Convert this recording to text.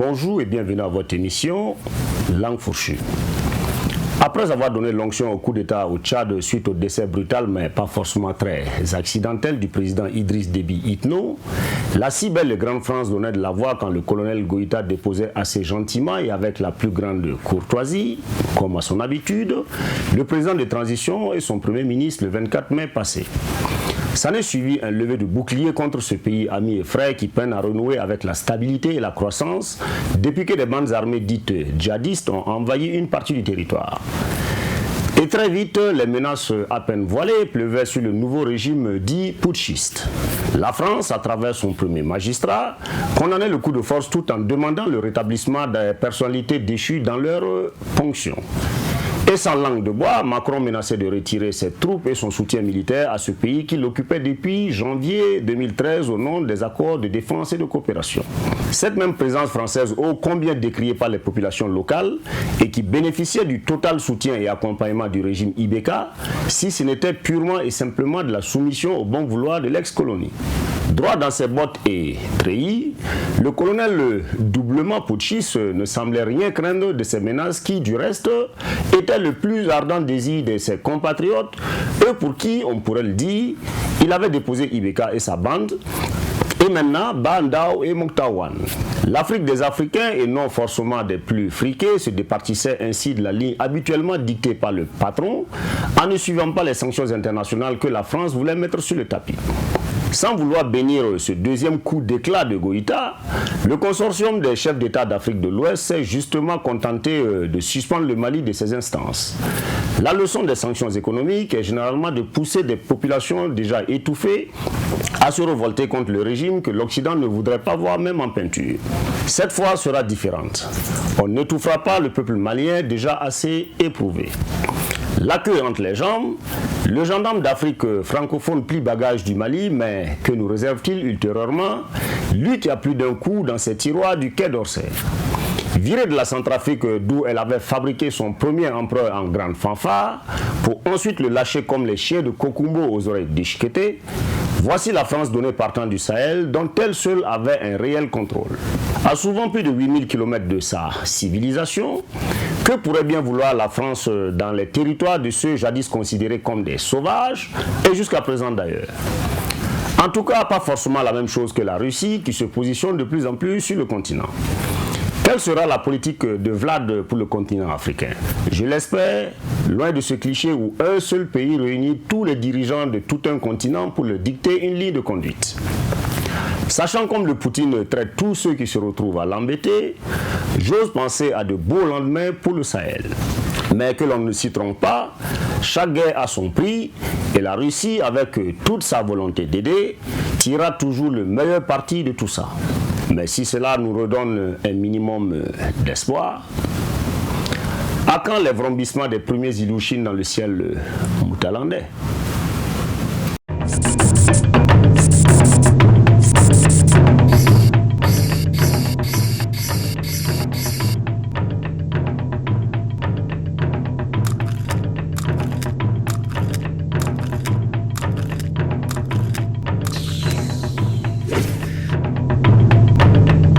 Bonjour et bienvenue à votre émission Langue fourchue. Après avoir donné l'onction au coup d'État au Tchad suite au décès brutal mais pas forcément très accidentel du président Idriss Déby Itno, la si belle et grande France donnait de la voix quand le colonel Goïta déposait assez gentiment et avec la plus grande courtoisie, comme à son habitude, le président de transition et son premier ministre le 24 mai passé. S'en est suivi un lever de bouclier contre ce pays ami et frère qui peine à renouer avec la stabilité et la croissance depuis que des bandes armées dites djihadistes ont envahi une partie du territoire. Et très vite, les menaces à peine voilées pleuvaient sur le nouveau régime dit putschiste. La France, à travers son premier magistrat, condamnait le coup de force tout en demandant le rétablissement des personnalités déchues dans leurs fonctions. Et sans langue de bois, Macron menaçait de retirer ses troupes et son soutien militaire à ce pays qu'il occupait depuis janvier 2013 au nom des accords de défense et de coopération. Cette même présence française, ô combien décriée par les populations locales et qui bénéficiait du total soutien et accompagnement du régime IBK, si ce n'était purement et simplement de la soumission au bon vouloir de l'ex-colonie. Droit dans ses bottes et treillis, le colonel doublement putschiste ne semblait rien craindre de ces menaces qui, du reste, étaient le plus ardent désir de ses compatriotes, eux pour qui, on pourrait le dire, il avait déposé IBK et sa bande, et maintenant Bandao et Mouktawan. L'Afrique des Africains et non forcément des plus friqués se départissait ainsi de la ligne habituellement dictée par le patron en ne suivant pas les sanctions internationales que la France voulait mettre sur le tapis. Sans vouloir bénir ce deuxième coup d'éclat de Goïta, le consortium des chefs d'État d'Afrique de l'Ouest s'est justement contenté de suspendre le Mali de ses instances. La leçon des sanctions économiques est généralement de pousser des populations déjà étouffées à se révolter contre le régime que l'Occident ne voudrait pas voir même en peinture. Cette fois sera différente. On n'étouffera pas le peuple malien déjà assez éprouvé. La queue entre les jambes, le gendarme d'Afrique francophone plie bagage du Mali, mais que nous réserve-t-il ultérieurement? Lui qui a plus d'un coup dans ses tiroirs du Quai d'Orsay. Virée de la Centrafrique d'où elle avait fabriqué son premier empereur en grande fanfare, pour ensuite le lâcher comme les chiens de Kokumbo aux oreilles déchiquetées, voici la France donnée partant du Sahel dont elle seule avait un réel contrôle. À souvent plus de 8000 km de sa civilisation, que pourrait bien vouloir la France dans les territoires de ceux jadis considérés comme des sauvages, et jusqu'à présent d'ailleurs? En tout cas, pas forcément la même chose que la Russie qui se positionne de plus en plus sur le continent. Quelle sera la politique de Vlad pour le continent africain? Je l'espère, loin de ce cliché où un seul pays réunit tous les dirigeants de tout un continent pour leur dicter une ligne de conduite. Sachant comme le Poutine traite tous ceux qui se retrouvent à l'embêter, j'ose penser à de beaux lendemains pour le Sahel. Mais que l'on ne s'y trompe pas, chaque guerre a son prix et la Russie, avec toute sa volonté d'aider, tirera toujours le meilleur parti de tout ça. Mais si cela nous redonne un minimum d'espoir, à quand les vrombissements des premiers Ilouchines dans le ciel moutalandais?